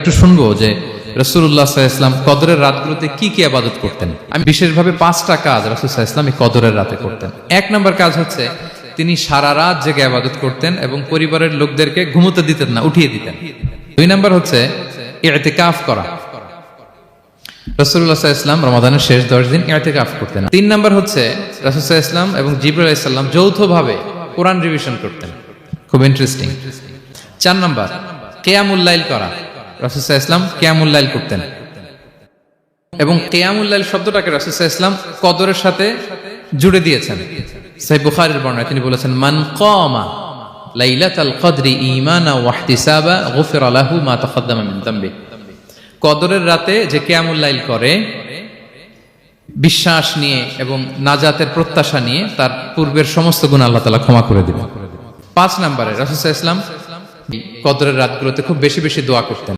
একটু শুনবো যে রাসূলুল্লাহ সাল্লাল্লাহু আলাইহি ওয়াসাল্লাম কদরের রাতগুলোতে কি কি ইবাদত করতেন। আমি বিশেষভাবে 5টা কাজ রাসূল সাল্লাল্লাহু আলাইহি ওয়াসাল্লাম এই কদরের রাতে করতেন। এক নাম্বার কাজ হচ্ছে তিনি সারা রাত জেগে ইবাদত করতেন এবং পরিবারের লোকদেরকে ঘুমোতে দিতেন না, উঠিয়ে দিতেন। 2 নাম্বার হচ্ছে ইতিকাফ করা। রাসূলুল্লাহ সাল্লাল্লাহু আলাইহি ওয়াসাল্লাম রমাদানের শেষ 10 দিন ইতিকাফ করতেন। 3 নাম্বার হচ্ছে রাসূল সাল্লাল্লাহু আলাইহি ওয়াসাল্লাম এবং জিবরাইল আলাইহিস সালাম যৌথভাবে কোরআন রিভিশন করতেন, খুব ইন্টারেস্টিং। 4 নাম্বার কিয়ামুল লাইল করা। রাসূল সাল্লাল্লাহু আলাইহি ওয়াসাল্লাম কিয়ামুল লাইল করতেন এবং কিয়ামুল লাইল শব্দটাকে রাসূল সাল্লাল্লাহু আলাইহি ওয়াসাল্লাম কদরের সাথে জুড়ে দিয়েছেন। সহিহ বুখারীর বর্ণনায় তিনি বলেছেন, মান কামা লাইলাতাল কদরি ঈমানা ওয়া ইহতিসাবা গুফিরা লাহু মা তাকাদ্দামা মিন যামবি। কদরের রাতে যে কিয়ামুল লাইল করে বিশ্বাস নিয়ে এবং নাজাতের প্রত্যাশা নিয়ে তার পূর্বের সমস্ত গুনাহ আল্লাহ তাআলা ক্ষমা করে দিবেন। 5 নম্বরে রাসূল সাল্লাল্লাহু আলাইহি ওয়াসাল্লাম কদরের রাতগুলোতে খুব বেশি বেশি দোয়া করতেন।